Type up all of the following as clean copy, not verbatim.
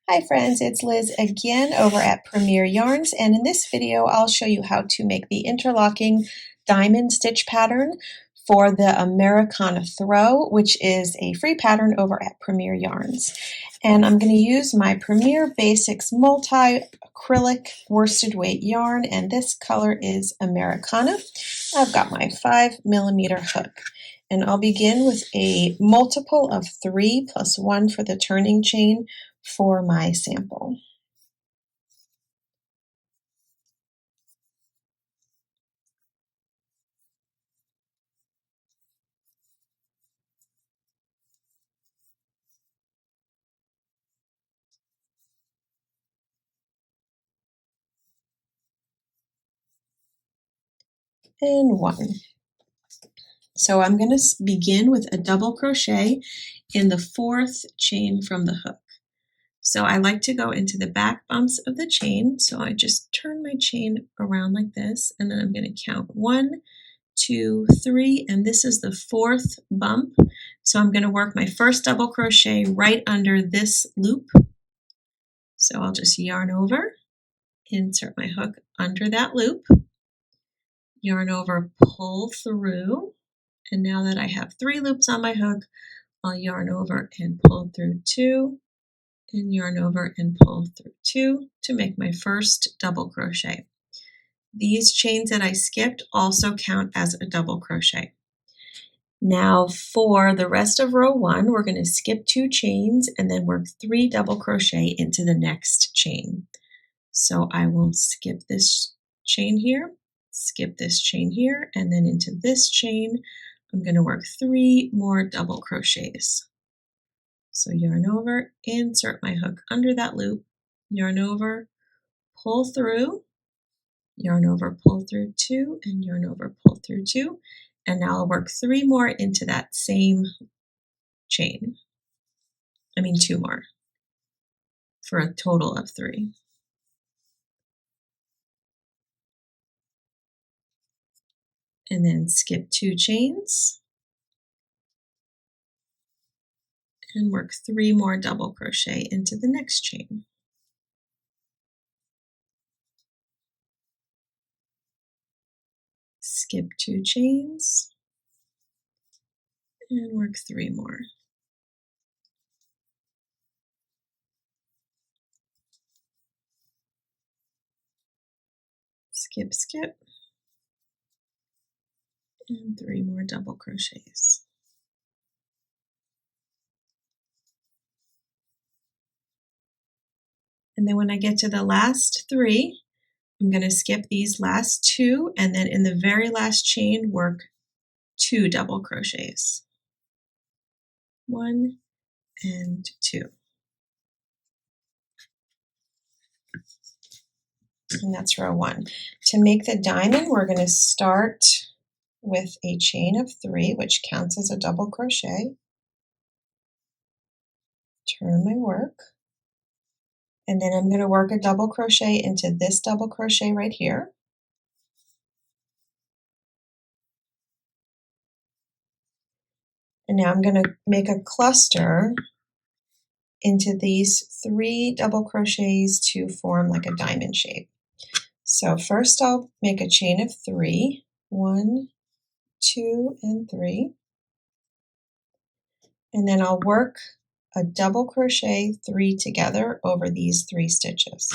Hi friends, it's Liz again over at Premier Yarns, and in this video I'll show you how to make the interlocking diamond stitch pattern for the Americana Throw, which is a free pattern over at Premier Yarns. And I'm going to use my Premier Basix multi-acrylic worsted weight yarn, and this color is Americana. I've got my 5mm hook. And I'll begin with a multiple of 3 plus 1 for the turning chain for my sample. And 1. So I'm going to begin with a double crochet in the 4th chain from the hook. So I like to go into the back bumps of the chain, so I just turn my chain around like this, and then I'm going to count 1, 2, 3, and this is the 4th bump. So I'm going to work my first double crochet right under this loop. So I'll just yarn over, insert my hook under that loop, yarn over, pull through, and now that I have 3 loops on my hook, I'll yarn over and pull through 2, and yarn over and pull through 2 to make my first double crochet. These chains that I skipped also count as a double crochet. Now for the rest of row 1, we're going to skip 2 chains and then work 3 double crochet into the next chain. So I will skip this chain here, skip this chain here, and then into this chain, I'm going to work 3 more double crochets. So yarn over, insert my hook under that loop, yarn over, pull through, yarn over, pull through 2, and yarn over, pull through 2. And now I'll work 3 more into that same chain. 2 more for a total of 3. And then skip 2 chains and work 3 more double crochet into the next chain. Skip 2 chains and work 3 more. Skip, skip, and 3 more double crochets. And then when I get to the last 3, I'm going to skip these last 2, and then in the very last chain work 2 double crochets. 1 and 2. And that's row 1. To make the diamond, we're going to start with a chain of 3, which counts as a double crochet. Turn my work. And then I'm going to work a double crochet into this double crochet right here. And now I'm going to make a cluster into these 3 double crochets to form like a diamond shape. So first I'll make a chain of 3, 1, 2, and 3. And then I'll work a double crochet 3 together over these 3 stitches.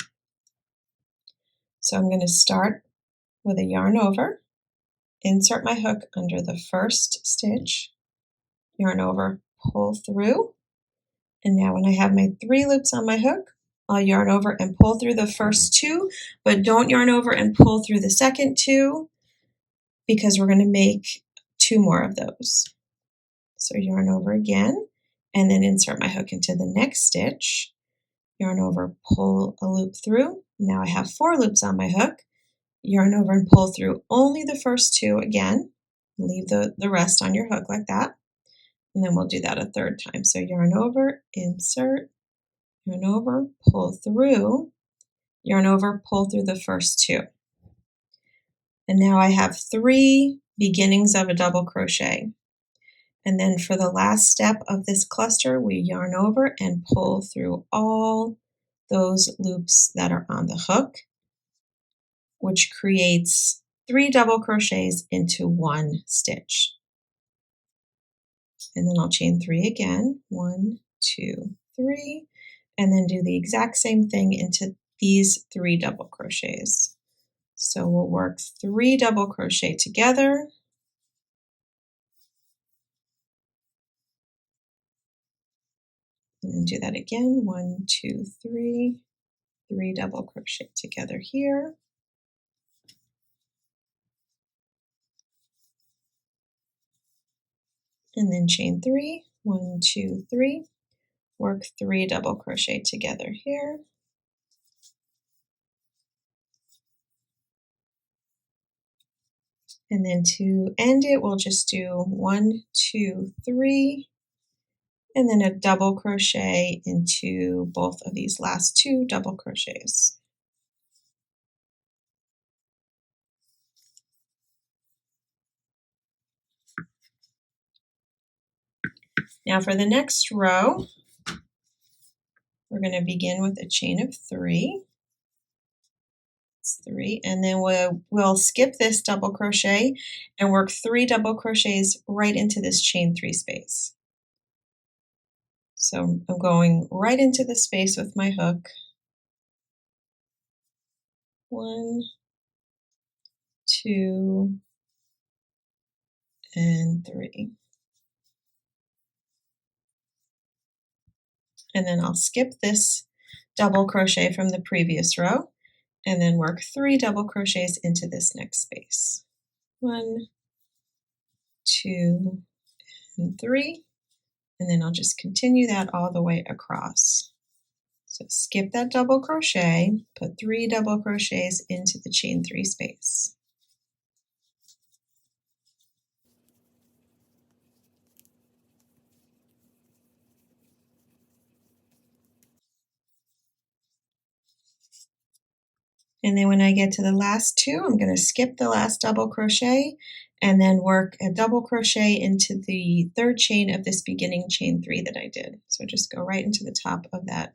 So I'm going to start with a yarn over, insert my hook under the first stitch, yarn over, pull through, and now when I have my 3 loops on my hook, I'll yarn over and pull through the first 2, but don't yarn over and pull through the second 2 because we're going to make 2 more of those. So yarn over again, and then insert my hook into the next stitch, yarn over, pull a loop through. Now I have 4 loops on my hook, yarn over and pull through only the first 2 again, leave the rest on your hook like that, and then we'll do that a 3rd time. So yarn over, insert, yarn over, pull through, yarn over, pull through the first 2. And now I have 3 beginnings of a double crochet. And then for the last step of this cluster, we yarn over and pull through all those loops that are on the hook, which creates 3 double crochets into 1 stitch. And then I'll chain 3 again, 1, 2, 3, and then do the exact same thing into these 3 double crochets. So we'll work 3 double crochet together, and then do that again, 1, 2, 3, 3 double crochet together here. And then chain 3, 1, 2, 3, work 3 double crochet together here. And then to end it, we'll just do 1, 2, 3, and then a double crochet into both of these last 2 double crochets. Now for the next row, we're going to begin with a chain of 3. It's 3, and then we'll skip this double crochet and work 3 double crochets right into this chain 3 space. So I'm going right into the space with my hook. 1, 2, and 3. And then I'll skip this double crochet from the previous row and then work 3 double crochets into this next space. 1, 2, and 3. And then I'll just continue that all the way across. So skip that double crochet, put 3 double crochets into the chain 3 space. And then when I get to the last 2, I'm going to skip the last double crochet and then work a double crochet into the 3rd chain of this beginning chain 3 that I did. So just go right into the top of that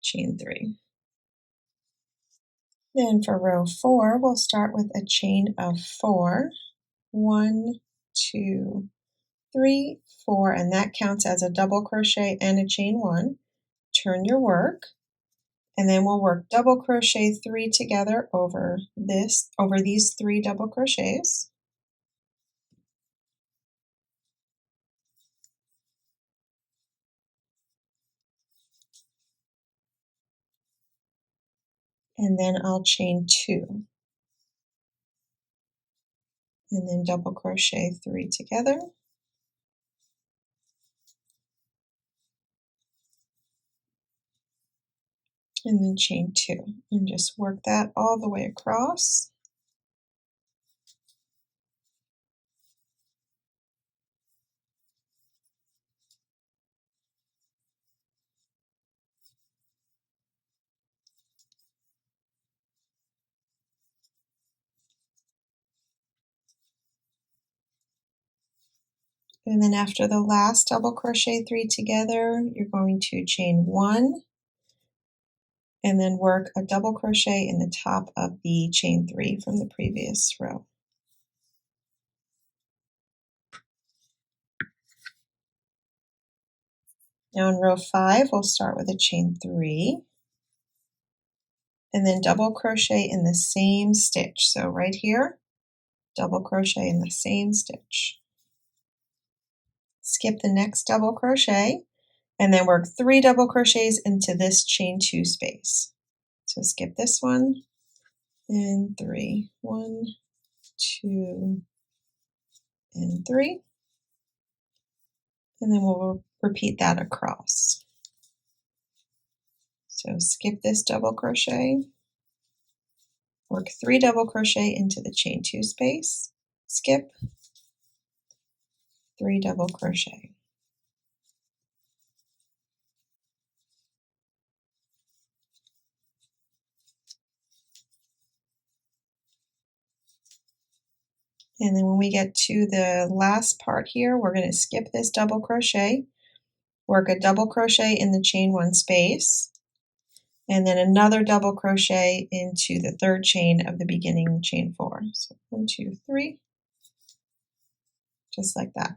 chain 3. Then for row 4, we'll start with a chain of 4. 1, 2, 3, 4, and that counts as a double crochet and a chain 1. Turn your work. And then we'll work double crochet 3 together over these 3 double crochets. And then I'll chain 2. And then double crochet 3 together. And then chain 2. And just work that all the way across. And then after the last double crochet 3 together, you're going to chain 1 and then work a double crochet in the top of the chain 3 from the previous row. Now in row 5, we'll start with a chain 3 and then double crochet in the same stitch. So right here, double crochet in the same stitch. Skip the next double crochet and then work 3 double crochets into this chain 2 space. So skip this one and 3. 1, 2, and 3. And then we'll repeat that across. So skip this double crochet, work 3 double crochet into the chain 2 space, skip, 3 double crochet. And then when we get to the last part here, we're going to skip this double crochet, work a double crochet in the chain 1 space, and then another double crochet into the third chain of the beginning chain 4. So 1, 2, 3, just like that.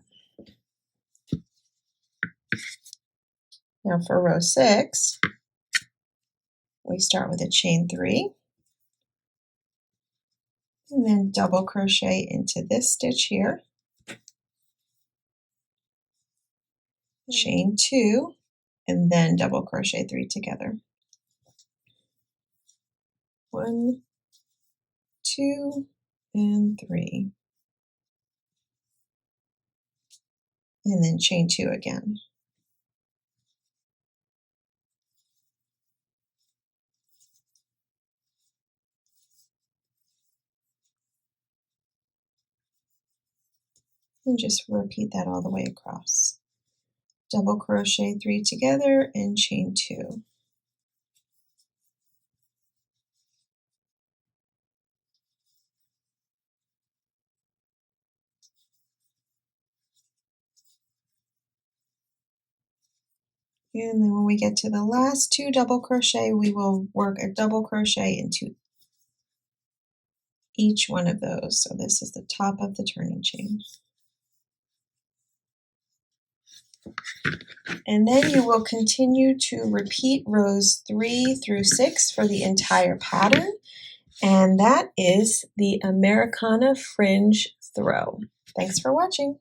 Now for row 6, we start with a chain 3, and then double crochet into this stitch here, chain 2, and then double crochet 3 together. 1, 2, and 3, and then chain 2 again. And just repeat that all the way across. Double crochet 3 together and chain 2. And then when we get to the last 2 double crochet, we will work a double crochet into each one of those. So this is the top of the turning chain. And then you will continue to repeat rows 3 through 6 for the entire pattern. And that is the Americana Fringe Throw. Thanks for watching.